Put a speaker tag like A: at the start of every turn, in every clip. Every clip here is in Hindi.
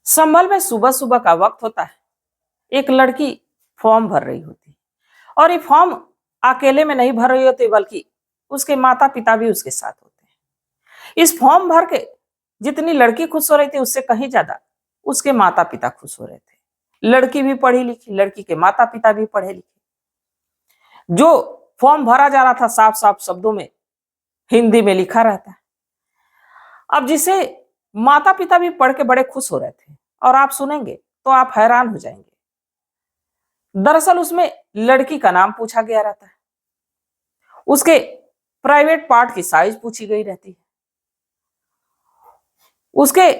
A: संभल में सुबह सुबह का वक्त होता है। एक लड़की फॉर्म भर रही होती है और ये फॉर्म अकेले में नहीं भर रही होती, बल्कि उसके माता पिता भी उसके साथ होते हैं। इस फॉर्म भर के जितनी लड़की खुश हो रही थी, उससे कहीं ज्यादा उसके माता पिता खुश हो रहे थे। लड़की भी पढ़ी लिखी, लड़की के माता पिता भी पढ़े लिखे। जो फॉर्म भरा जा रहा था साफ साफ शब्दों में हिंदी में लिखा रहता है। अब जिसे माता पिता भी पढ़ के बड़े खुश हो रहे थे, और आप सुनेंगे तो आप हैरान हो जाएंगे। दरअसल उसमें लड़की का नाम पूछा गया रहता है, उसके प्राइवेट पार्ट की साइज पूछी गई रहती है, उसके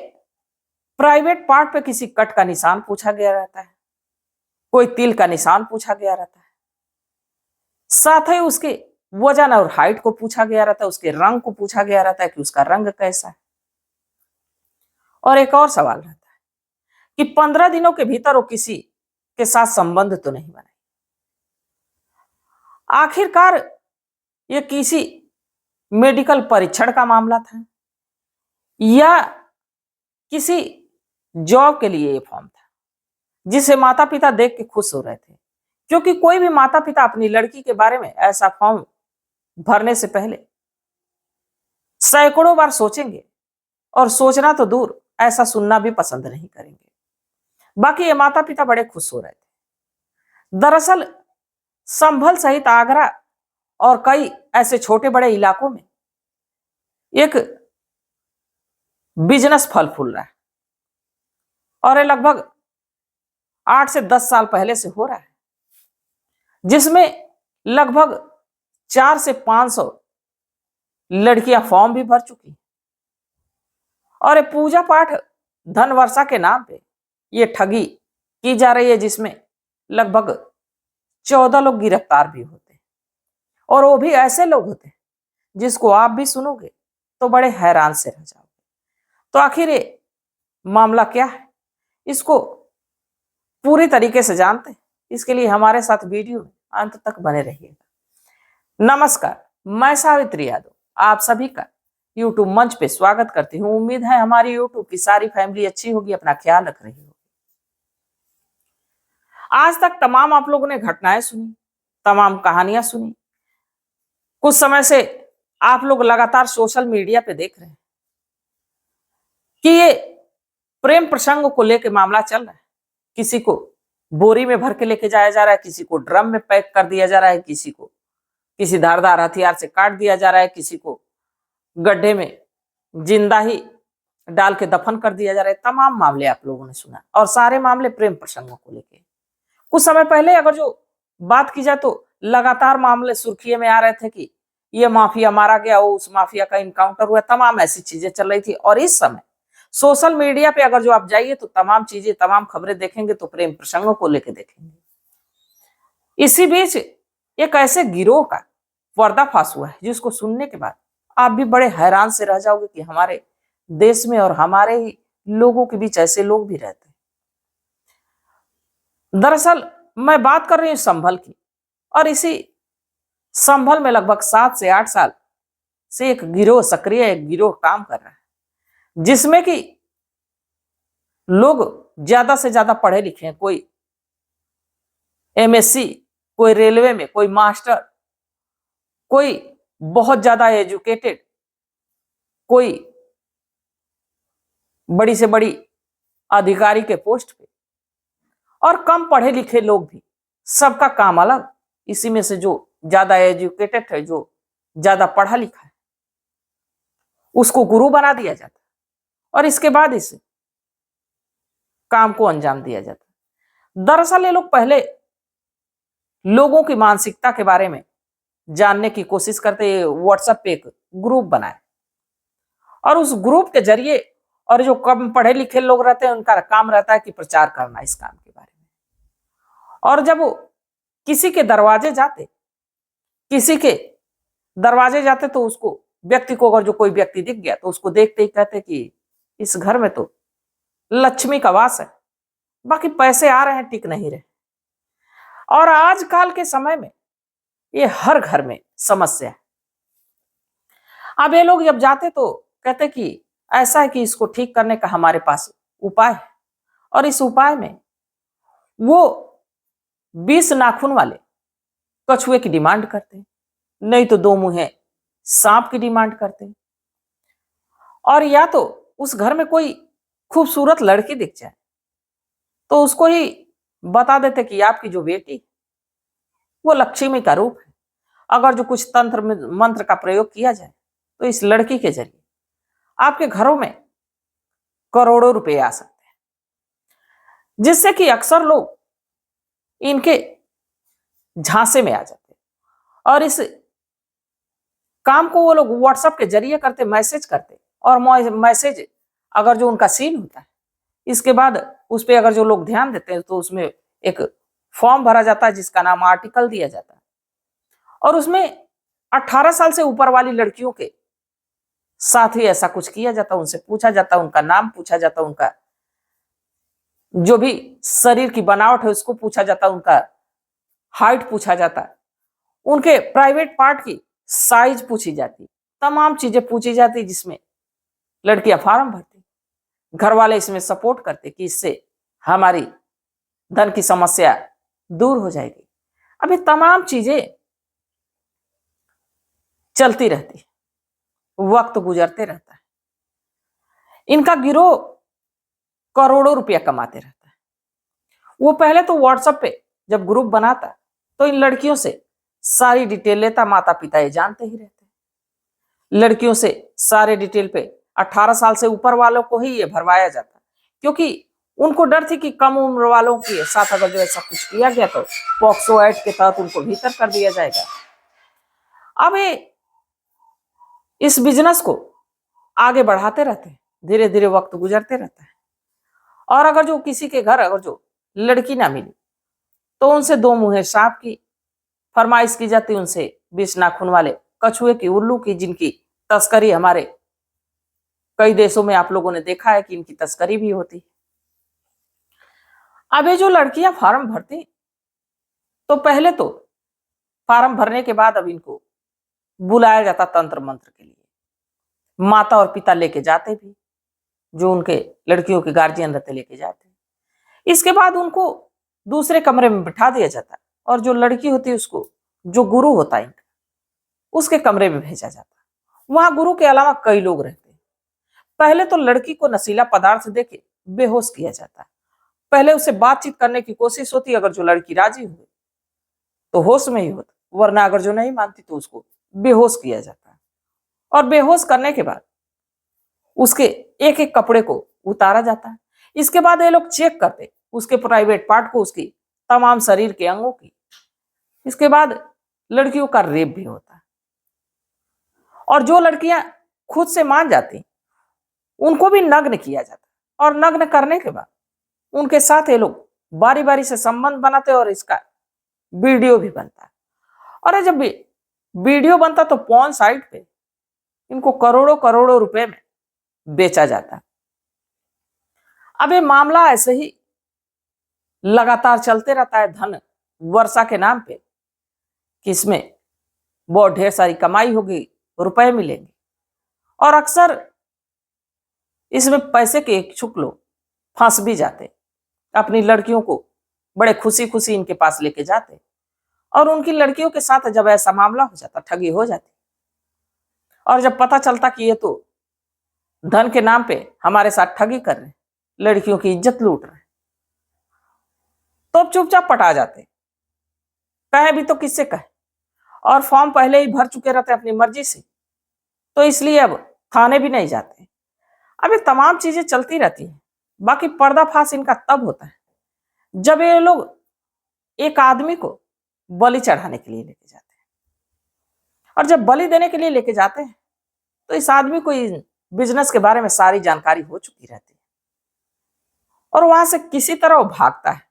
A: प्राइवेट पार्ट पे किसी कट का निशान पूछा गया रहता है, कोई तिल का निशान पूछा गया रहता है, साथ ही उसके वजन और हाइट को पूछा गया रहता है, उसके रंग को पूछा गया रहता है कि उसका रंग कैसा है। और एक और सवाल रहता है कि 15 दिनों के भीतर वो किसी के साथ संबंध तो नहीं बनाए। आखिरकार ये किसी मेडिकल परीक्षण का मामला था या किसी जॉब के लिए ये फॉर्म था, जिसे माता पिता देख के खुश हो रहे थे। क्योंकि कोई भी माता पिता अपनी लड़की के बारे में ऐसा फॉर्म भरने से पहले सैकड़ों बार सोचेंगे, और सोचना तो दूर, ऐसा सुनना भी पसंद नहीं करेंगे। बाकी ये माता पिता बड़े खुश हो रहे थे। दरअसल संभल सहित आगरा और कई ऐसे छोटे बड़े इलाकों में एक बिजनेस फल फूल रहा है, और ये लगभग 8 से 10 साल पहले से हो रहा है, जिसमें लगभग 4 से 500 लड़कियां फॉर्म भी भर चुकी, और ये पूजा पाठ धन वर्षा के नाम पे ये ठगी की जा रही है, जिसमें लगभग 14 लोग गिरफ्तार भी होते हैं। और वो भी ऐसे लोग होते हैं जिसको आप भी सुनोगे तो बड़े हैरान से रह जाओगे। तो आखिर ये मामला क्या है, इसको पूरी तरीके से जानते हैं। इसके लिए हमारे साथ वीडियो में अंत तक बने रहिएगा। नमस्कार, मैं सावित्री यादव आप सभी का यूट्यूब मंच पे स्वागत करती हूँ। उम्मीद है हमारी यूट्यूब की सारी फैमिली अच्छी होगी, अपना ख्याल रख रही होगी। आज तक तमाम आप लोगों ने घटनाएं सुनी, तमाम कहानियां सुनी। कुछ समय से आप लोग लगातार सोशल मीडिया पे देख रहे हैं कि ये प्रेम प्रसंग को लेकर मामला चल रहा है। किसी को बोरी में भर के लेके जाया जा रहा है, किसी को ड्रम में पैक कर दिया जा रहा है, किसी को किसी धारदार हथियार से काट दिया जा रहा है, किसी को गड्ढे में जिंदा ही डाल के दफन कर दिया जा रहा है। तमाम मामले आप लोगों ने सुना, और सारे मामले प्रेम प्रसंगों को लेके। कुछ समय पहले अगर जो बात की जाए तो लगातार मामले सुर्खियों में आ रहे थे कि ये माफिया मारा गया, वो उस माफिया का इनकाउंटर हुआ, तमाम ऐसी चीजें चल रही थी। और इस समय सोशल मीडिया पे अगर जो आप जाइए तो तमाम चीजें, तमाम खबरें देखेंगे तो प्रेम प्रसंगों को लेकर देखेंगे। इसी बीच एक ऐसे गिरोह का पर्दाफाश हुआ है जिसको सुनने के बाद आप भी बड़े हैरान से रह जाओगे कि हमारे देश में और हमारे ही लोगों के बीच ऐसे लोग भी रहते हैं। दरअसल मैं बात कर रही हूं संभल की, और इसी संभल में लगभग 7 से 8 साल से एक गिरोह सक्रिय, एक गिरोह काम कर रहा है, जिसमें कि लोग ज्यादा से ज्यादा पढ़े लिखे हैं। कोई एमएससी, कोई रेलवे में, कोई मास्टर, कोई बहुत ज्यादा एजुकेटेड, कोई बड़ी से बड़ी अधिकारी के पोस्ट पे, और कम पढ़े लिखे लोग भी। सबका काम अलग। इसी में से जो ज्यादा एजुकेटेड है, जो ज्यादा पढ़ा लिखा है, उसको गुरु बना दिया जाता है, और इसके बाद इस काम को अंजाम दिया जाता है। दरअसल ये लोग पहले लोगों की मानसिकता के बारे में जानने की कोशिश करते, व्हाट्सएप पे एक ग्रुप बनाए, और उस ग्रुप के जरिए, और जो कम पढ़े लिखे लोग रहते हैं उनका काम रहता है कि प्रचार करना इस काम के बारे में। और जब वो किसी के दरवाजे जाते तो उसको, व्यक्ति को, अगर जो कोई व्यक्ति दिख गया तो उसको देखते ही कहते कि इस घर में तो लक्ष्मी का वास है, बाकी पैसे आ रहे हैं, टिक नहीं रहे। और आजकल के समय में ये हर घर में समस्या है। अब ये लोग जब जाते तो कहते कि ऐसा है कि इसको ठीक करने का हमारे पास उपाय है, और इस उपाय में वो 20 नाखून वाले कछुए की डिमांड करते, नहीं तो 2 मुंहे सांप की डिमांड करते, और या तो उस घर में कोई खूबसूरत लड़की दिख जाए तो उसको ही बता देते कि आपकी जो बेटी वो लक्ष्मी का रूप है। अगर जो कुछ तंत्र मंत्र का प्रयोग किया जाए तो इस लड़की के जरिए आपके घरों में करोड़ों रुपए आ सकते हैं, जिससे कि अक्सर लोग इनके झांसे में आ जाते हैं। और इस काम को वो लोग व्हाट्सएप के जरिए करते, मैसेज करते, और मैसेज अगर जो उनका सीन होता है, इसके बाद उस पर अगर जो लोग ध्यान देते हैं तो उसमें एक फॉर्म भरा जाता है जिसका नाम आर्टिकल दिया जाता है, और उसमें 18 साल से ऊपर वाली लड़कियों के साथ ही ऐसा कुछ किया जाता, उनसे पूछा जाता, उनका नाम पूछा जाता, उनका जो भी शरीर की बनावट है उसको पूछा जाता, उनका हाइट पूछा जाता, उनके प्राइवेट पार्ट की साइज पूछी जाती, तमाम चीजें पूछी जाती, जिसमें लड़कियां फॉर्म भरती। घर वाले इसमें सपोर्ट करते कि इससे हमारी धन की समस्या दूर हो जाएगी। अभी तमाम चीजें चलती रहती, वक्त गुजरते रहता है, इनका गिरोह करोड़ों रुपया कमाते रहता है। वो पहले तो व्हाट्सएप पे जब ग्रुप बनाता तो इन लड़कियों से सारी डिटेल लेता, माता पिता ये जानते ही रहते, लड़कियों से सारे डिटेल पे 18 साल से ऊपर वालों को ही ये भरवाया जाता, क्योंकि उनको डर थी कि कम उम्र वालों के साथ अगर जो ऐसा कुछ किया गया तो पॉक्सो एक्ट के तहत उनको भीतर कर दिया जाएगा। अब ये इस बिजनेस को आगे बढ़ाते रहते हैं, धीरे धीरे वक्त गुजरते रहता है, और अगर जो किसी के घर अगर जो लड़की ना मिली तो उनसे 2 मुंहे सांप की फरमाइश की जाती, उनसे 20 नाखून वाले कछुए की, उल्लू की, जिनकी तस्करी हमारे कई देशों में आप लोगों ने देखा है कि इनकी तस्करी भी होती है। अब ये जो लड़कियां फार्म भरती तो पहले तो फार्म भरने के बाद अब इनको बुलाया जाता तंत्र मंत्र के लिए, माता और पिता लेके जाते भी, जो उनके लड़कियों के गार्जियन रहते लेके जाते। इसके बाद उनको दूसरे कमरे में बिठा दिया जाता, और जो लड़की होती है उसको जो गुरु होता है इनका उसके कमरे में भेजा जाता। वहां गुरु के अलावा कई लोग रहते। पहले तो लड़की को नशीला पदार्थ देके बेहोश किया जाता, पहले उससे बातचीत करने की कोशिश होती, अगर जो लड़की राजी हुई तो होश में ही होता, वरना अगर जो नहीं मानती तो उसको बेहोश किया जाता, और बेहोश करने के बाद उसके एक एक कपड़े को उतारा जाता है। इसके बाद ये लोग चेक करते उसके प्राइवेट पार्ट को, उसकी तमाम शरीर के अंगों की। इसके बाद लड़कियों का रेप भी होता है, और जो लड़कियां खुद से मान जाती उनको भी नग्न किया जाता, और नग्न करने के बाद उनके साथ ये लोग बारी बारी से संबंध बनाते, और इसका वीडियो भी बनता है। और जब भी वीडियो बनता तो पॉर्न साइट पे इनको करोड़ों करोड़ों रुपए में बेचा जाता है। अब ये मामला ऐसे ही लगातार चलते रहता है, धन वर्षा के नाम पे, कि इसमें बहुत ढेर सारी कमाई होगी, रुपए मिलेंगे, और अक्सर इसमें पैसे के इच्छुक लोग फंस भी जाते, अपनी लड़कियों को बड़े खुशी खुशी इनके पास लेके जाते, और उनकी लड़कियों के साथ जब ऐसा मामला हो जाता, ठगी हो जाती, और जब पता चलता कि ये तो धन के नाम पे हमारे साथ ठगी कर रहे, लड़कियों की इज्जत लूट रहे, तो अब चुपचाप पटा जाते, कहे भी तो किससे कहे, और फॉर्म पहले ही भर चुके रहते अपनी मर्जी से, तो इसलिए अब थाने भी नहीं जाते। अब ये तमाम चीजें चलती रहती है। बाकी पर्दाफाश इनका तब होता है जब ये लोग एक आदमी को बलि चढ़ाने के लिए लेके जाते हैं, और जब बलि देने के लिए लेके जाते हैं तो इस आदमी को इस बिजनेस के बारे में सारी जानकारी हो चुकी रहती है, और वहां से किसी तरह वो भागता है।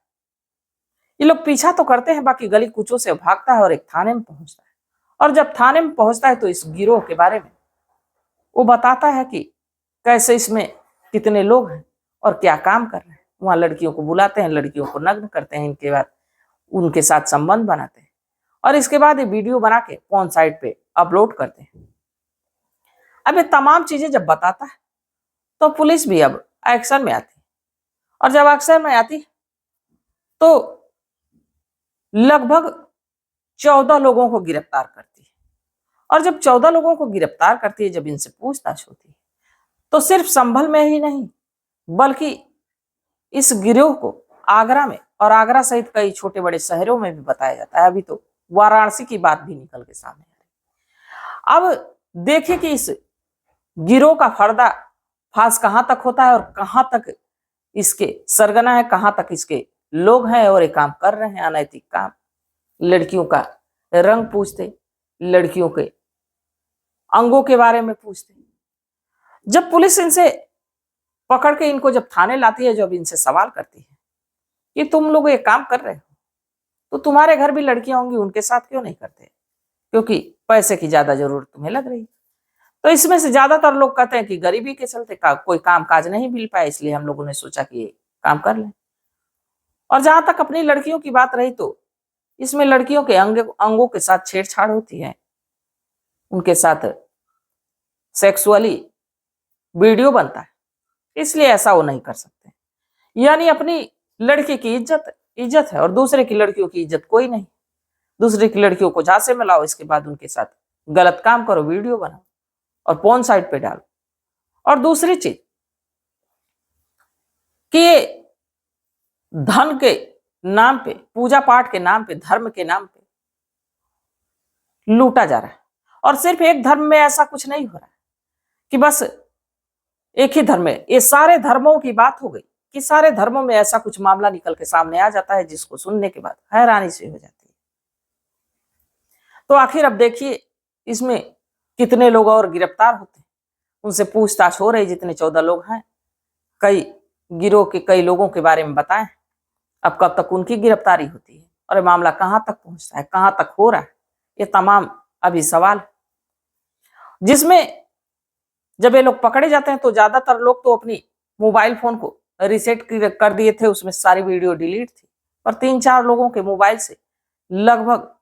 A: ये लोग पीछा तो करते हैं, बाकी गली कूचों से भागता है और एक थाने में पहुंचता है, और जब थाने में पहुंचता है तो इस गिरोह के बारे में वो बताता है कि कैसे इसमें कितने लोग हैं और क्या काम कर रहे हैं। वहां लड़कियों को बुलाते हैं, लड़कियों को नग्न करते हैं, इनके बाद उनके साथ संबंध बनाते हैं, और इसके बाद ये वीडियो बना के पॉर्न साइट पे अपलोड करते हैं। अब ये तमाम चीजें जब बताता है तो पुलिस भी अब एक्शन में आती है, और जब अक्सर में आती तो लगभग 14 लोगों को गिरफ्तार करती है। और जब 14 लोगों को गिरफ्तार करती है, जब इनसे पूछताछ होती है, तो सिर्फ संभल में ही नहीं बल्कि इस गिरोह को आगरा में और आगरा सहित कई छोटे बड़े शहरों में भी बताया जाता है। अभी तो वाराणसी की बात भी निकल के सामने आ रही। अब देखिए कि इस गिरोह का पर्दा फाश कहां तक होता है और कहां तक इसके सरगना है, कहां तक इसके लोग हैं और ये काम कर रहे हैं अनैतिक काम। लड़कियों का रंग पूछते, लड़कियों के अंगों के बारे में पूछते। जब पुलिस इनसे पकड़ के इनको जब थाने लाती है, जब इनसे सवाल करती है कि तुम लोग ये काम कर रहे हो तो तुम्हारे घर भी लड़कियां होंगी, उनके साथ क्यों नहीं करते? क्योंकि पैसे की ज्यादा जरूरत तुम्हें लग रही। तो इसमें से ज्यादातर लोग कहते हैं कि गरीबी के चलते कोई काम काज नहीं मिल पाया, इसलिए हम लोगों ने सोचा कि ये काम कर लें। और जहां तक अपनी लड़कियों की बात रही तो इसमें लड़कियों के अंगों के साथ छेड़छाड़ होती है, उनके साथ सेक्सुअली वीडियो बनता है, इसलिए ऐसा वो नहीं कर सकते। यानी अपनी लड़की की इज्जत है और दूसरे की लड़कियों की इज्जत कोई नहीं। दूसरे की लड़कियों को झांसे में लाओ, इसके बाद उनके साथ गलत काम करो, वीडियो बनाओ और पोर्न साइट पे डालो। और दूसरी चीज कि ये धन के नाम पे, पूजा पाठ के नाम पे, धर्म के नाम पे लूटा जा रहा है। और सिर्फ एक धर्म में ऐसा कुछ नहीं हो रहा है कि बस एक ही धर्म में, ये सारे धर्मों की बात हो गई कि सारे धर्मों में ऐसा कुछ मामला निकल के सामने आ जाता है जिसको सुनने के बाद हैरानी से हो जाती है। तो आखिर अब देखिए इसमें कितने लोग और गिरफ्तार होते हैं, उनसे पूछताछ हो रही। जितने 14 लोग हैं, कई गिरोह के कई लोगों के बारे में बताएं, अब कब तक उनकी गिरफ्तारी होती है और मामला कहां तक पहुंचता है, कहां तक हो रहा है, ये तमाम अभी सवाल। जिसमें जब ये लोग पकड़े जाते हैं तो ज्यादातर लोग तो अपनी मोबाइल फोन को रिसेट कर दिए थे, उसमें सारी वीडियो डिलीट थी। और 3-4 लोगों के मोबाइल से लगभग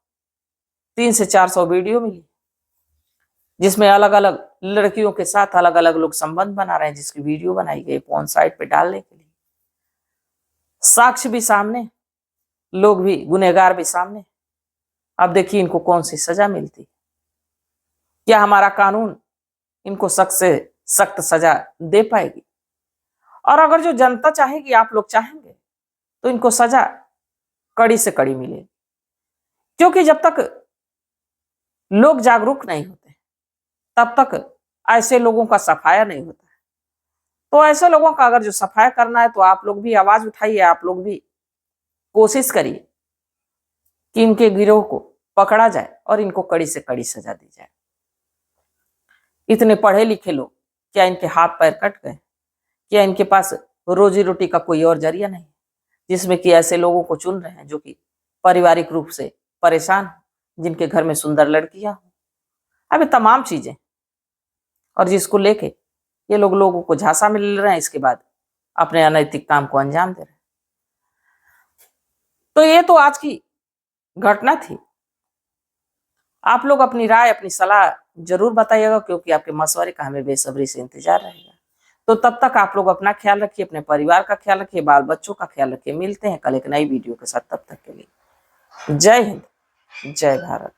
A: 300 से 400 वीडियो मिली, जिसमें अलग अलग लड़कियों के साथ अलग अलग लोग संबंध बना रहे हैं, जिसकी वीडियो बनाई गई पोर्न साइट पे डालने के लिए। साक्ष्य भी सामने, लोग भी, गुनहगार भी सामने। अब देखिए इनको कौन सी सजा मिलती। क्या हमारा कानून इनको सख्त से सख्त सजा दे पाएगी? और अगर जो जनता चाहेगी, आप लोग चाहेंगे, तो इनको सजा कड़ी से कड़ी मिलेगी। क्योंकि जब तक लोग जागरूक नहीं होते तब तक ऐसे लोगों का सफाया नहीं होता है। तो ऐसे लोगों का अगर जो सफाया करना है तो आप लोग भी आवाज उठाइए, आप लोग भी कोशिश करिए कि इनके गिरोह को पकड़ा जाए और इनको कड़ी से कड़ी सजा दी जाए। इतने पढ़े लिखे लोग, क्या इनके हाथ पैर कट गए? क्या इनके पास रोजी रोटी का कोई और जरिया नहीं, जिसमें कि ऐसे लोगों को चुन रहे हैं जो कि पारिवारिक रूप से परेशान, जिनके घर में सुंदर लड़कियां हो, अभी तमाम चीजें, और जिसको लेके ये लोगों को झांसा मिल रहे हैं, इसके बाद अपने अनैतिक काम को अंजाम दे रहे हैं। तो ये तो आज की घटना थी। आप लोग अपनी राय, अपनी सलाह जरूर बताइएगा, क्योंकि आपके मशवरे का हमें बेसब्री से इंतजार रहेगा। तो तब तक आप लोग अपना ख्याल रखिए, अपने परिवार का ख्याल रखिए, बाल बच्चों का ख्याल रखिए। मिलते हैं कल एक नई वीडियो के साथ, तब तक के लिए जय हिंद, जय भारत।